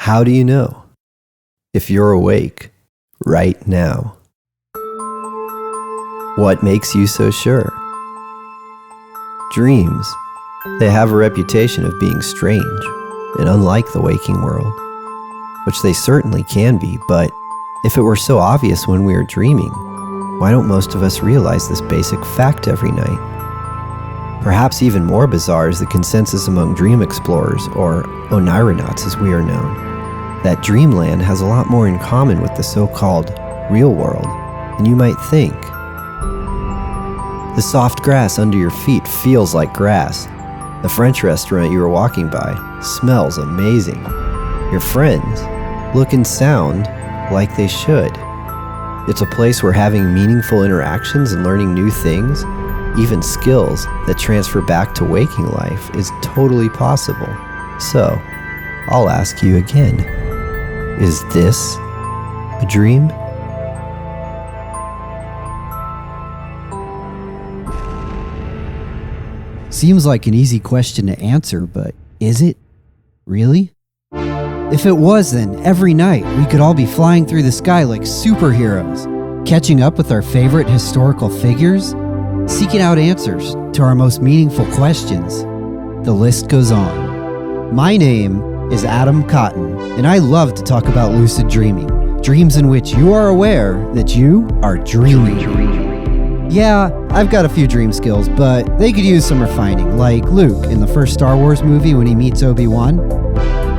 How do you know? If you're awake right now. What makes you so sure? Dreams, they have a reputation of being strange and unlike the waking world, which they certainly can be, but if it were so obvious when we are dreaming, why don't most of us realize this basic fact every night? Perhaps even more bizarre is the consensus among dream explorers, or onironauts as we are known, that dreamland has a lot more in common with the so-called real world than you might think. The soft grass under your feet feels like grass. The French restaurant you were walking by smells amazing. Your friends look and sound like they should. It's a place where having meaningful interactions and learning new things, even skills that transfer back to waking life, is totally possible. So, I'll ask you again, is this a dream? Seems like an easy question to answer, but is it? Really? If it was, then every night we could all be flying through the sky like superheroes, catching up with our favorite historical figures, seeking out answers to our most meaningful questions. The list goes on. My name is Adam Cotton, and I love to talk about lucid dreaming, dreams in which you are aware that you are dreaming. Yeah, I've got a few dream skills, but they could use some refining, like Luke in the first Star Wars movie when he meets Obi-Wan.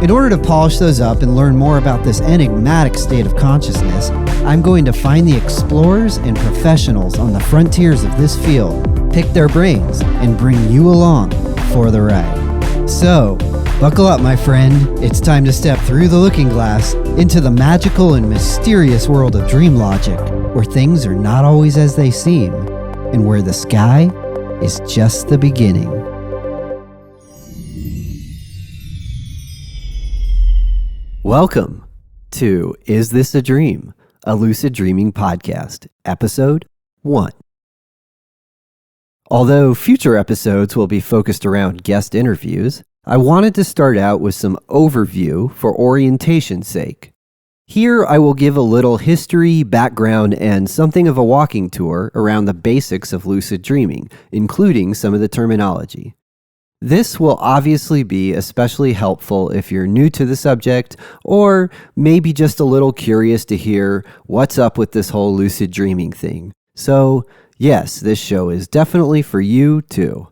In order to polish those up and learn more about this enigmatic state of consciousness, I'm going to find the explorers and professionals on the frontiers of this field, pick their brains, and bring you along for the ride. So, buckle up, my friend. It's time to step through the looking glass into the magical and mysterious world of dream logic, where things are not always as they seem, and where the sky is just the beginning. Welcome to Is This a Dream? A Lucid Dreaming Podcast, Episode 1. Although future episodes will be focused around guest interviews, I wanted to start out with some overview for orientation's sake. Here I will give a little history, background, and something of a walking tour around the basics of lucid dreaming, including some of the terminology. This will obviously be especially helpful if you're new to the subject, or maybe just a little curious to hear what's up with this whole lucid dreaming thing. So, yes, this show is definitely for you too.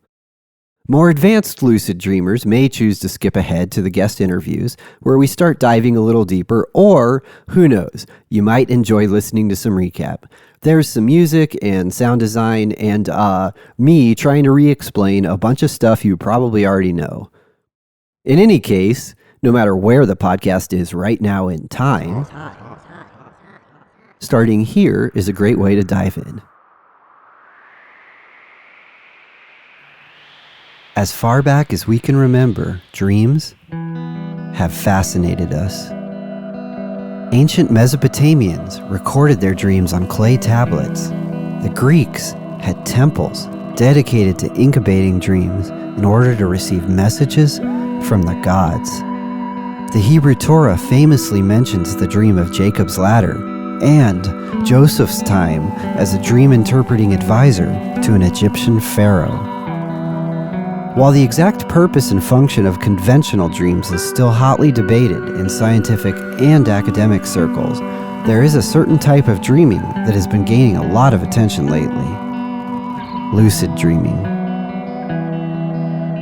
More advanced lucid dreamers may choose to skip ahead to the guest interviews, where we start diving a little deeper, or, who knows, you might enjoy listening to some recap. There's some music and sound design and me trying to re-explain a bunch of stuff you probably already know. In any case, no matter where the podcast is right now in time, starting here is a great way to dive in. As far back as we can remember, dreams have fascinated us. Ancient Mesopotamians recorded their dreams on clay tablets. The Greeks had temples dedicated to incubating dreams in order to receive messages from the gods. The Hebrew Torah famously mentions the dream of Jacob's ladder and Joseph's time as a dream-interpreting advisor to an Egyptian pharaoh. While the exact purpose and function of conventional dreams is still hotly debated in scientific and academic circles, there is a certain type of dreaming that has been gaining a lot of attention lately: lucid dreaming.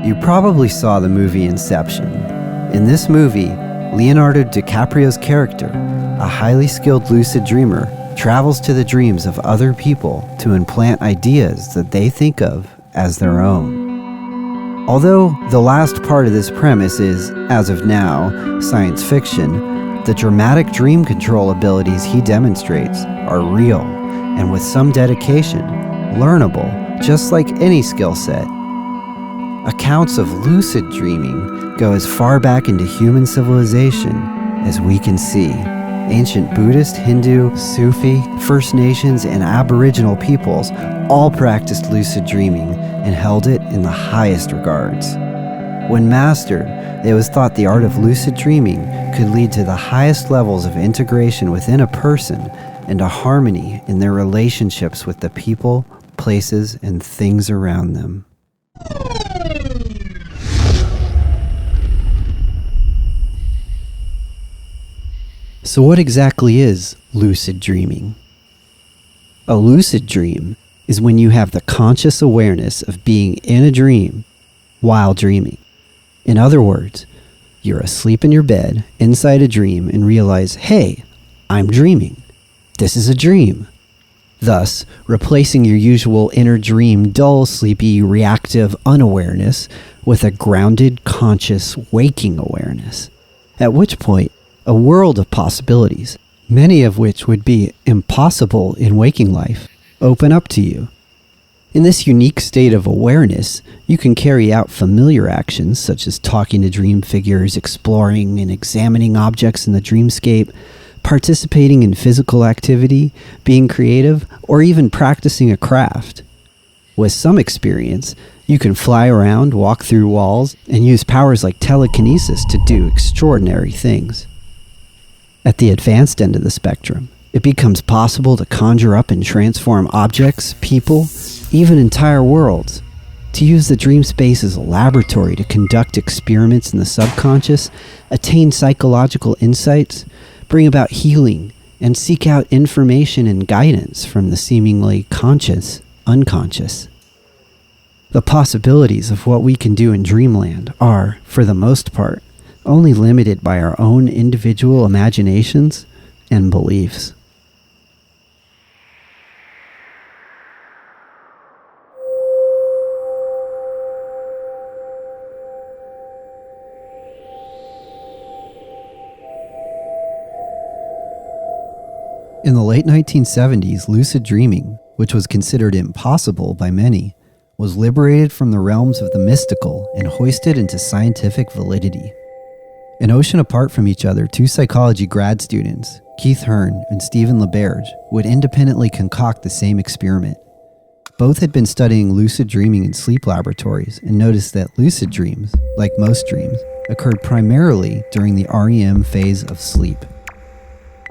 You probably saw the movie Inception. In this movie, Leonardo DiCaprio's character, a highly skilled lucid dreamer, travels to the dreams of other people to implant ideas that they think of as their own. Although the last part of this premise is, as of now, science fiction, the dramatic dream control abilities he demonstrates are real, and with some dedication, learnable, just like any skill set. Accounts of lucid dreaming go as far back into human civilization as we can see. Ancient Buddhist, Hindu, Sufi, First Nations, and Aboriginal peoples all practiced lucid dreaming and held it in the highest regards. When mastered, it was thought the art of lucid dreaming could lead to the highest levels of integration within a person and a harmony in their relationships with the people, places, and things around them. So what exactly is lucid dreaming? A lucid dream is when you have the conscious awareness of being in a dream while dreaming. In other words, you're asleep in your bed inside a dream and realize, hey, I'm dreaming. This is a dream. Thus, replacing your usual inner dream, dull, sleepy, reactive unawareness with a grounded, conscious, waking awareness. At which point, a world of possibilities, many of which would be impossible in waking life, open up to you. In this unique state of awareness, you can carry out familiar actions such as talking to dream figures, exploring and examining objects in the dreamscape, participating in physical activity, being creative, or even practicing a craft. With some experience, you can fly around, walk through walls, and use powers like telekinesis to do extraordinary things. At the advanced end of the spectrum, it becomes possible to conjure up and transform objects, people, even entire worlds. To use the dream space as a laboratory to conduct experiments in the subconscious, attain psychological insights, bring about healing, and seek out information and guidance from the seemingly conscious, unconscious. The possibilities of what we can do in dreamland are, for the most part, only limited by our own individual imaginations and beliefs. In the late 1970s, lucid dreaming, which was considered impossible by many, was liberated from the realms of the mystical and hoisted into scientific validity. An ocean apart from each other, two psychology grad students, Keith Hearne and Stephen LaBerge, would independently concoct the same experiment. Both had been studying lucid dreaming in sleep laboratories and noticed that lucid dreams, like most dreams, occurred primarily during the REM phase of sleep.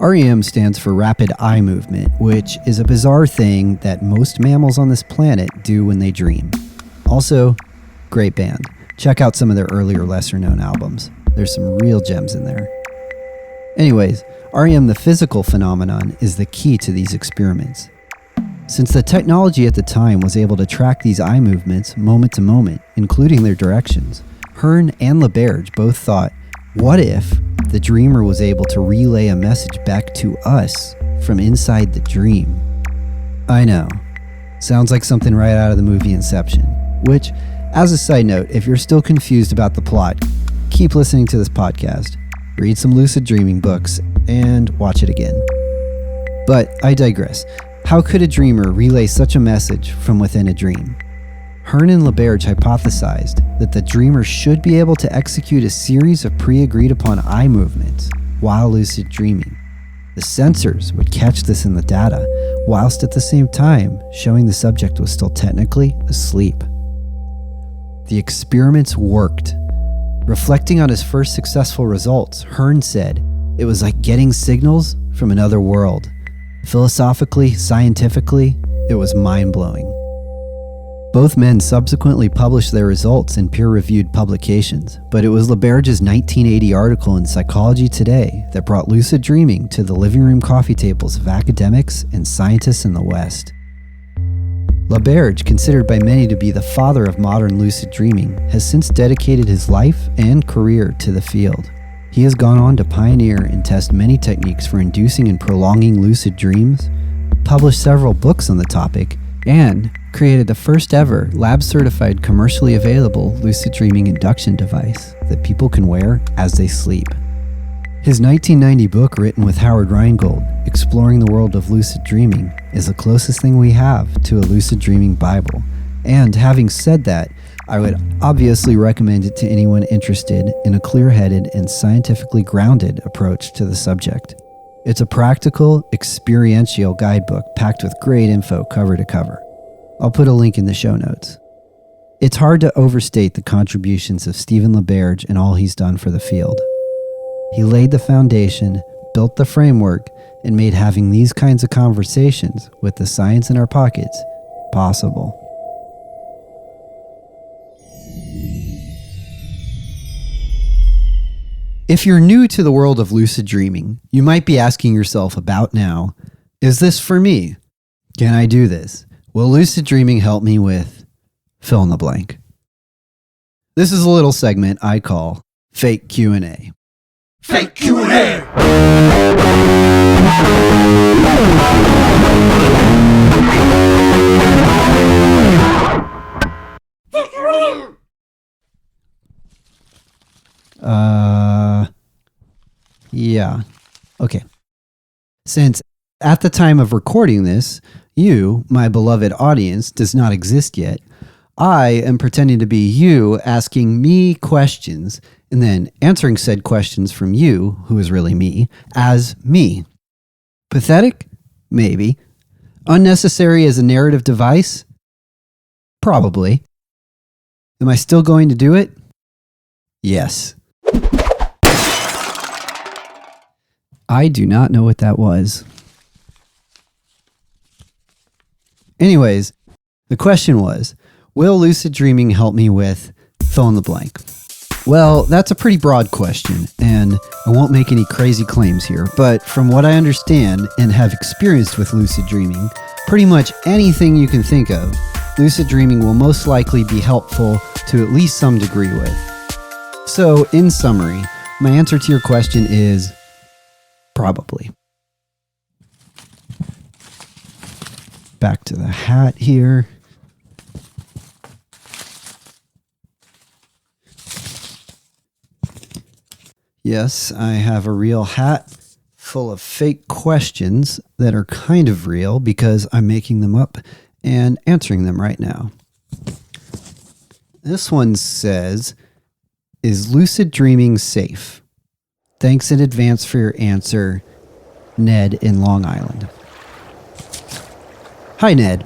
REM stands for rapid eye movement, which is a bizarre thing that most mammals on this planet do when they dream. Also, great band. Check out some of their earlier lesser-known albums. There's some real gems in there. Anyways, REM, the physical phenomenon, is the key to these experiments. Since the technology at the time was able to track these eye movements moment to moment, including their directions, Hearne and LaBerge both thought, what if the dreamer was able to relay a message back to us from inside the dream? I know. Sounds like something right out of the movie Inception, which, as a side note, if you're still confused about the plot, keep listening to this podcast, read some lucid dreaming books, and watch it again. But I digress. How could a dreamer relay such a message from within a dream? Hearne and LaBerge hypothesized that the dreamer should be able to execute a series of pre-agreed upon eye movements while lucid dreaming. The sensors would catch this in the data, whilst at the same time showing the subject was still technically asleep. The experiments worked. Reflecting on his first successful results, Hearne said, "It was like getting signals from another world. Philosophically, scientifically, it was mind-blowing." Both men subsequently published their results in peer-reviewed publications, but it was LaBerge's 1980 article in Psychology Today that brought lucid dreaming to the living room coffee tables of academics and scientists in the West. LaBerge, considered by many to be the father of modern lucid dreaming, has since dedicated his life and career to the field. He has gone on to pioneer and test many techniques for inducing and prolonging lucid dreams, published several books on the topic, and created the first ever lab-certified commercially available lucid dreaming induction device that people can wear as they sleep. His 1990 book, written with Howard Rheingold, Exploring the World of Lucid Dreaming, is the closest thing we have to a lucid dreaming Bible. And having said that, I would obviously recommend it to anyone interested in a clear-headed and scientifically grounded approach to the subject. It's a practical, experiential guidebook packed with great info cover to cover. I'll put a link in the show notes. It's hard to overstate the contributions of Stephen LaBerge and all he's done for the field. He laid the foundation, built the framework, and made having these kinds of conversations with the science in our pockets possible. If you're new to the world of lucid dreaming, you might be asking yourself about now, is this for me? Can I do this? Will lucid dreaming help me with fill in the blank? This is a little segment I call Fake Q&A. Fake Q&A! Yeah. Okay. Since at the time of recording this, you, my beloved audience, does not exist yet, I am pretending to be you asking me questions and then answering said questions from you, who is really me, as me. Pathetic? Maybe. Unnecessary as a narrative device? Probably. Am I still going to do it? Yes. I do not know what that was. Anyways, the question was, will lucid dreaming help me with fill in the blank? Well, that's a pretty broad question, and I won't make any crazy claims here, but from what I understand and have experienced with lucid dreaming, pretty much anything you can think of, lucid dreaming will most likely be helpful to at least some degree with. So, in summary, my answer to your question is probably. Back to the hat here. Yes, I have a real hat full of fake questions that are kind of real because I'm making them up and answering them right now. This one says, is lucid dreaming safe? Thanks in advance for your answer, Ned in Long Island. Hi, Ned.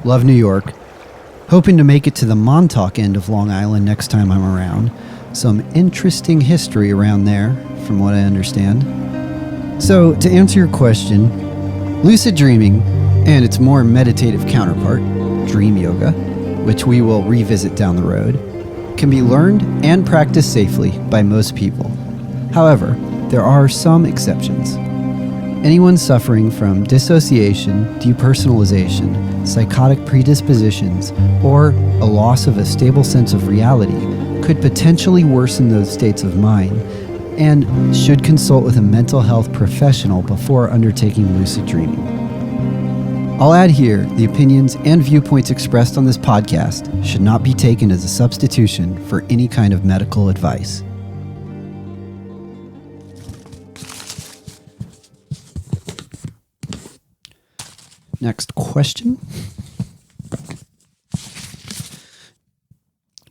Love New York. Hoping to make it to the Montauk end of Long Island next time I'm around. Some interesting history around there, from what I understand. So, to answer your question, lucid dreaming and its more meditative counterpart, dream yoga, which we will revisit down the road, can be learned and practiced safely by most people. However, there are some exceptions. Anyone suffering from dissociation, depersonalization, psychotic predispositions, or a loss of a stable sense of reality could potentially worsen those states of mind and should consult with a mental health professional before undertaking lucid dreaming. I'll add here, the opinions and viewpoints expressed on this podcast should not be taken as a substitution for any kind of medical advice. Next question.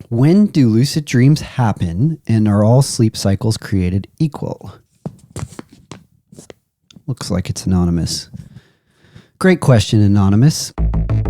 When do lucid dreams happen, and are all sleep cycles created equal? Looks like it's anonymous. Great question, Anonymous.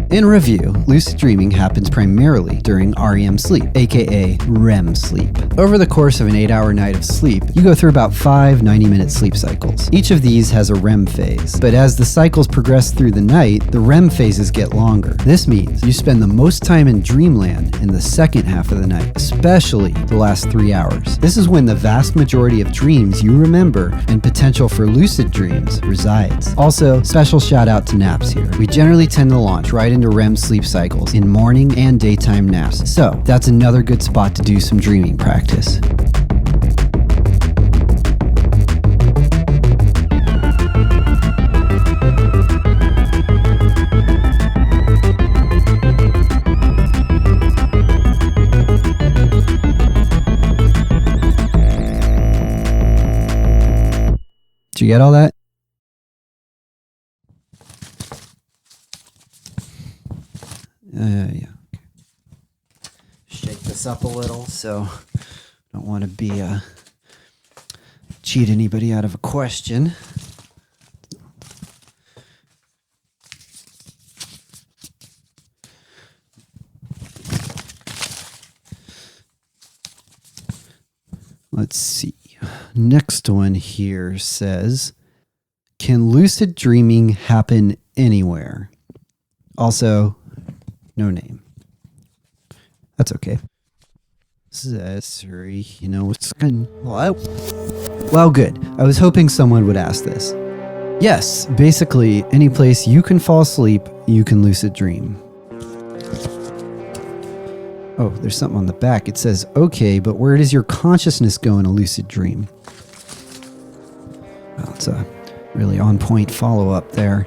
In review, lucid dreaming happens primarily during REM sleep, aka REM sleep. Over the course of an 8-hour night of sleep, you go through about 5 90-minute sleep cycles. Each of these has a REM phase, but as the cycles progress through the night, the REM phases get longer. This means you spend the most time in dreamland in the second half of the night, especially the last 3 hours. This is when the vast majority of dreams you remember and potential for lucid dreams resides. Also, special shout out to naps here. We generally tend to launch right into REM sleep cycles in morning and daytime naps, so that's another good spot to do some dreaming practice. Did you get all that? Yeah. Shake this up a little, so don't want to be cheat anybody out of a question. Let's see. Next first one here says, can lucid dreaming happen anywhere? Also, no name. That's okay. Sorry, you know what's going on? Well, good. I was hoping someone would ask this. Yes, basically, any place you can fall asleep, you can lucid dream. Oh, there's something on the back. It says, okay, but where does your consciousness go in a lucid dream? Well, it's a really on-point follow-up there.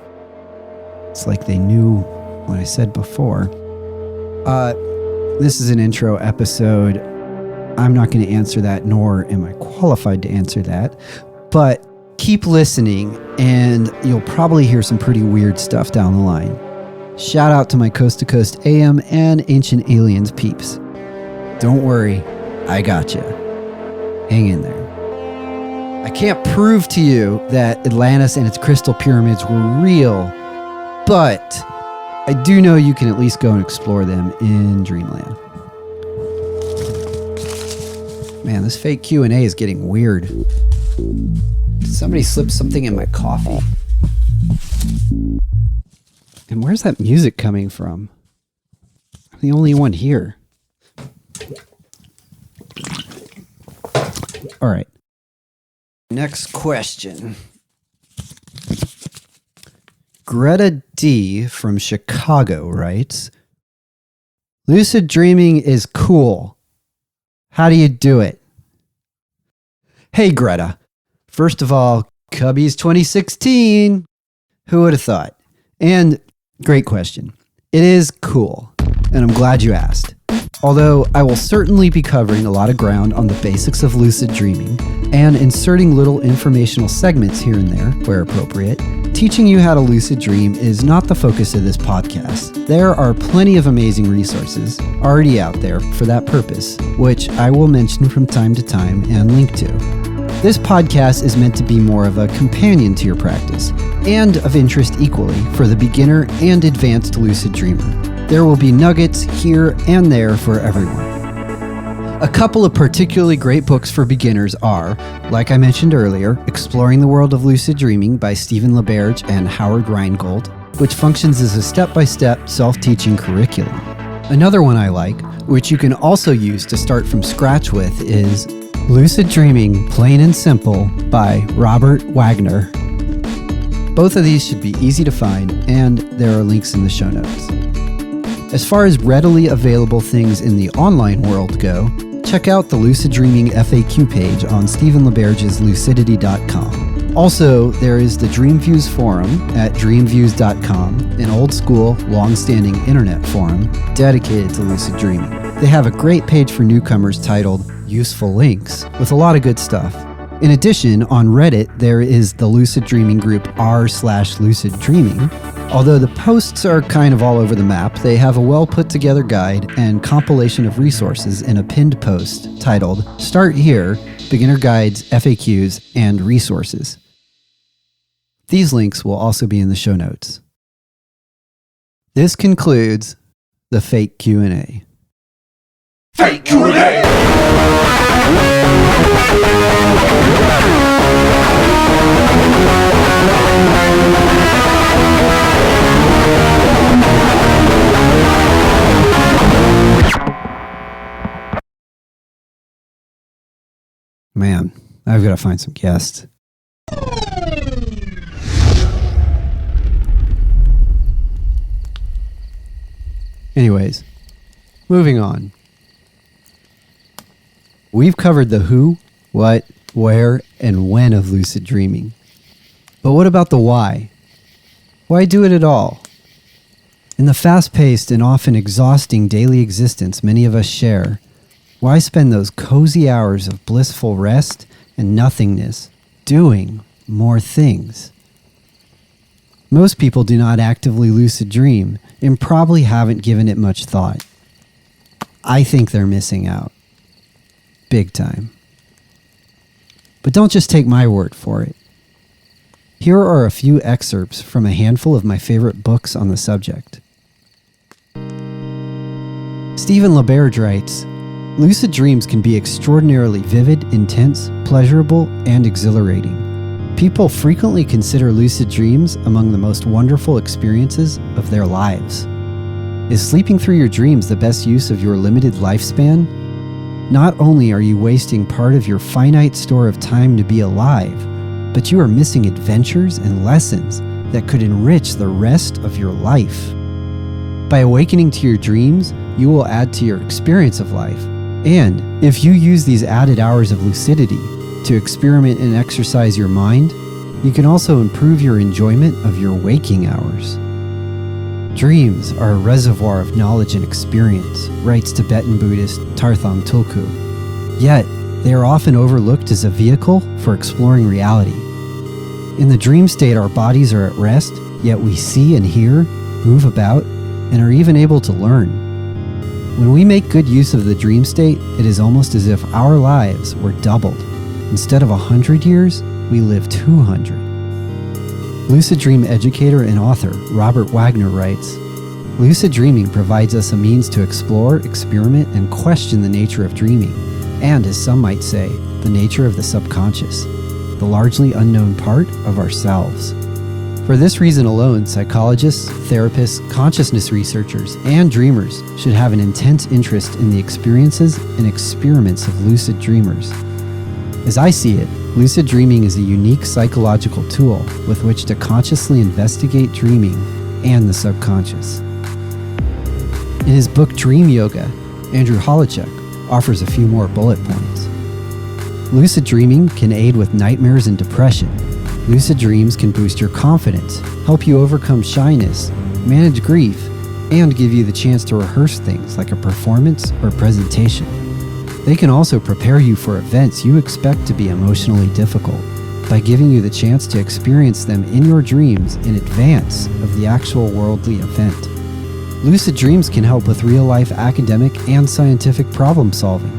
It's like they knew what I said before. This is an intro episode. I'm not going to answer that, nor am I qualified to answer that. But keep listening, and you'll probably hear some pretty weird stuff down the line. Shout out to my Coast to Coast AM and Ancient Aliens peeps. Don't worry, I got you. Hang in there. I can't prove to you that Atlantis and its crystal pyramids were real, but I do know you can at least go and explore them in Dreamland. Man, this fake Q&A is getting weird. Did somebody slip something in my coffee? And where's that music coming from? I'm the only one here. All right. Next question. Greta D from Chicago writes, lucid dreaming is cool. How do you do it? Hey, Greta. First of all, Cubby's 2016. Who would have thought? And great question. It is cool, and I'm glad you asked. Although I will certainly be covering a lot of ground on the basics of lucid dreaming and inserting little informational segments here and there where appropriate, teaching you how to lucid dream is not the focus of this podcast. There are plenty of amazing resources already out there for that purpose, which I will mention from time to time and link to. This podcast is meant to be more of a companion to your practice and of interest equally for the beginner and advanced lucid dreamer. There will be nuggets here and there for everyone. A couple of particularly great books for beginners are, like I mentioned earlier, Exploring the World of Lucid Dreaming by Stephen LaBerge and Howard Rheingold, which functions as a step-by-step self-teaching curriculum. Another one I like, which you can also use to start from scratch with, is Lucid Dreaming, Plain and Simple by Robert Waggoner. Both of these should be easy to find, and there are links in the show notes. As far as readily available things in the online world go, check out the Lucid Dreaming FAQ page on Stephen LaBerge's lucidity.com. Also, there is the Dreamviews forum at dreamviews.com, an old-school, long-standing internet forum dedicated to lucid dreaming. They have a great page for newcomers titled Useful Links, with a lot of good stuff. In addition, on Reddit, there is the Lucid Dreaming group r/Lucid Dreaming. Although the posts are kind of all over the map, they have a well-put-together guide and compilation of resources in a pinned post titled Start Here, Beginner Guides, FAQs, and Resources. These links will also be in the show notes. This concludes the fake Q&A. Fake Q&A! Man, I've got to find some guests. Anyways, moving on. We've covered the who, what, where, and when of lucid dreaming. But what about the why? Why do it at all? In the fast-paced and often exhausting daily existence many of us share, why spend those cozy hours of blissful rest and nothingness doing more things? Most people do not actively lucid dream and probably haven't given it much thought. I think they're missing out. Big time. But don't just take my word for it. Here are a few excerpts from a handful of my favorite books on the subject. Stephen LaBerge writes, Lucid dreams can be extraordinarily vivid, intense, pleasurable, and exhilarating. People frequently consider lucid dreams among the most wonderful experiences of their lives. Is sleeping through your dreams the best use of your limited lifespan? Not only are you wasting part of your finite store of time to be alive, but you are missing adventures and lessons that could enrich the rest of your life. By awakening to your dreams, you will add to your experience of life. And if you use these added hours of lucidity to experiment and exercise your mind, you can also improve your enjoyment of your waking hours. Dreams are a reservoir of knowledge and experience, writes Tibetan Buddhist Tartham Tulku. Yet, they are often overlooked as a vehicle for exploring reality. In the dream state, our bodies are at rest, yet we see and hear, move about, and are even able to learn. When we make good use of the dream state, it is almost as if our lives were doubled. Instead of 100 years, we live 200. Lucid dream educator and author Robert Waggoner writes, "Lucid dreaming provides us a means to explore, experiment, and question the nature of dreaming, and, as some might say, the nature of the subconscious, the largely unknown part of ourselves." For this reason alone, psychologists, therapists, consciousness researchers, and dreamers should have an intense interest in the experiences and experiments of lucid dreamers. As I see it, lucid dreaming is a unique psychological tool with which to consciously investigate dreaming and the subconscious. In his book Dream Yoga, Andrew Holecek offers a few more bullet points. Lucid dreaming can aid with nightmares and depression. Lucid dreams can boost your confidence, help you overcome shyness, manage grief, and give you the chance to rehearse things like a performance or presentation. They can also prepare you for events you expect to be emotionally difficult by giving you the chance to experience them in your dreams in advance of the actual worldly event. Lucid dreams can help with real-life academic and scientific problem solving.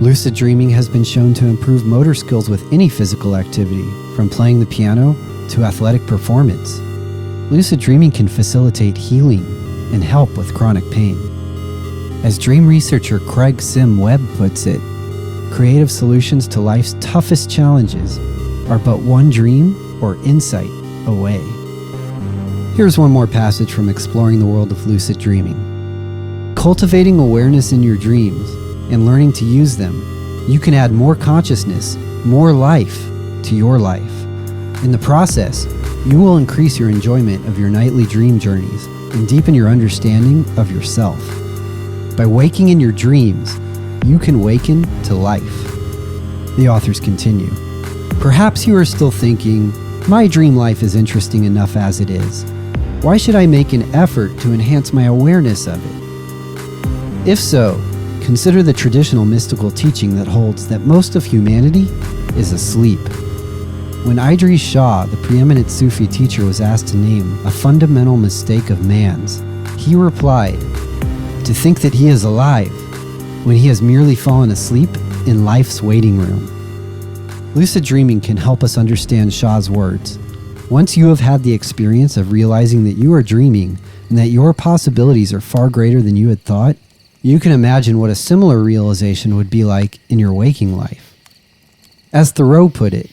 Lucid dreaming has been shown to improve motor skills with any physical activity, from playing the piano to athletic performance. Lucid dreaming can facilitate healing and help with chronic pain. As dream researcher Craig Sim Webb puts it, creative solutions to life's toughest challenges are but one dream or insight away. Here's one more passage from Exploring the World of Lucid Dreaming. Cultivating awareness in your dreams and learning to use them, you can add more consciousness, more life to your life. In the process, you will increase your enjoyment of your nightly dream journeys and deepen your understanding of yourself. By waking in your dreams, you can waken to life. The authors continue. Perhaps you are still thinking, my dream life is interesting enough as it is. Why should I make an effort to enhance my awareness of it? If so, consider the traditional mystical teaching that holds that most of humanity is asleep. When Idris Shah, the preeminent Sufi teacher, was asked to name a fundamental mistake of man's, he replied, to think that he is alive when he has merely fallen asleep in life's waiting room. Lucid dreaming can help us understand Shah's words. Once you have had the experience of realizing that you are dreaming and that your possibilities are far greater than you had thought, you can imagine what a similar realization would be like in your waking life. As Thoreau put it,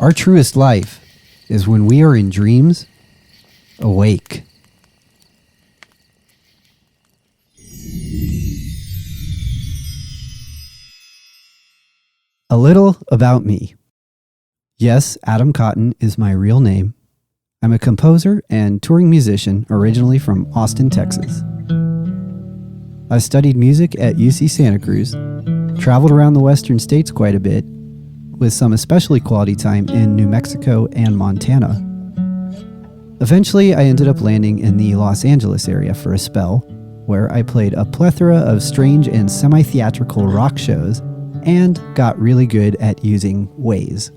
our truest life is when we are in dreams, awake. A little about me. Yes, Adam Cotton is my real name. I'm a composer and touring musician originally from Austin, Texas. I studied music at UC Santa Cruz, traveled around the western states quite a bit, with some especially quality time in New Mexico and Montana. Eventually, I ended up landing in the Los Angeles area for a spell, where I played a plethora of strange and semi-theatrical rock shows and got really good at using Waze.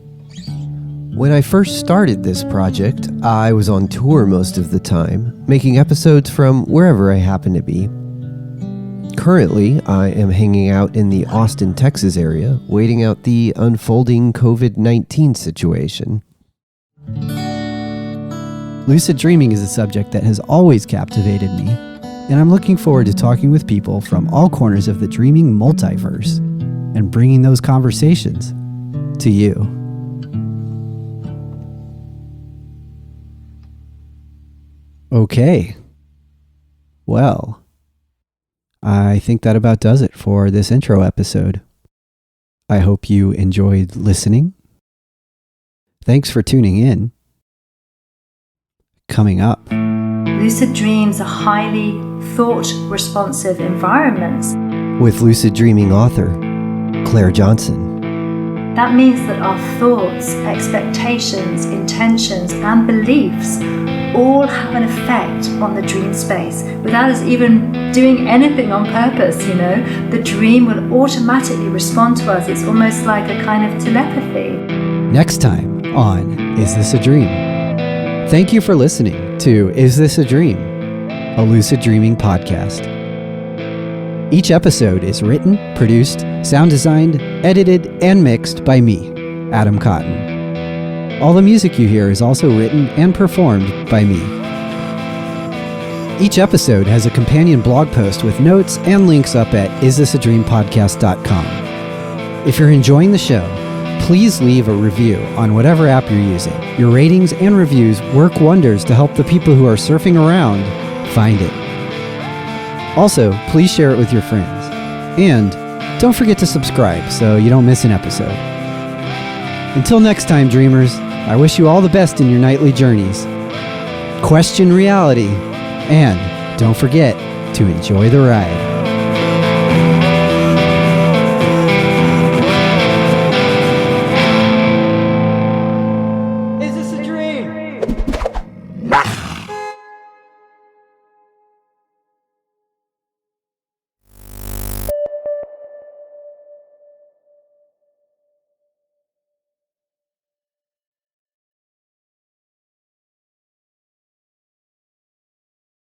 When I first started this project, I was on tour most of the time, making episodes from wherever I happened to be. Currently, I am hanging out in the Austin, Texas area, waiting out the unfolding COVID-19 situation. Lucid dreaming is a subject that has always captivated me. and I'm looking forward to talking with people from all corners of the dreaming multiverse and bringing those conversations to you. Okay. Well, I think that about does it for this intro episode. I hope you enjoyed listening. Thanks for tuning in. Coming up, Lucid dreams are highly thought-responsive environments. with lucid dreaming author Claire Johnson. That means that our thoughts, expectations, intentions, and beliefs all have an effect on the dream space without us even doing anything on purpose, The dream will automatically respond to us. It's almost like a kind of telepathy. next time on Is This a Dream? Thank you for listening to Is This a Dream? A lucid dreaming podcast. Each episode is written, produced, sound designed, edited, and mixed by me, Adam Cotton. All the music you hear is also written and performed by me. Each episode has a companion blog post with notes and links up at isthisadreampodcast.com. If you're enjoying the show, please leave a review on whatever app you're using. Your ratings and reviews work wonders to help the people who are surfing around find it. Also, please share it with your friends. And don't forget to subscribe so you don't miss an episode. Until next time, dreamers, I wish you all the best in your nightly journeys. Question reality, and don't forget to enjoy the ride.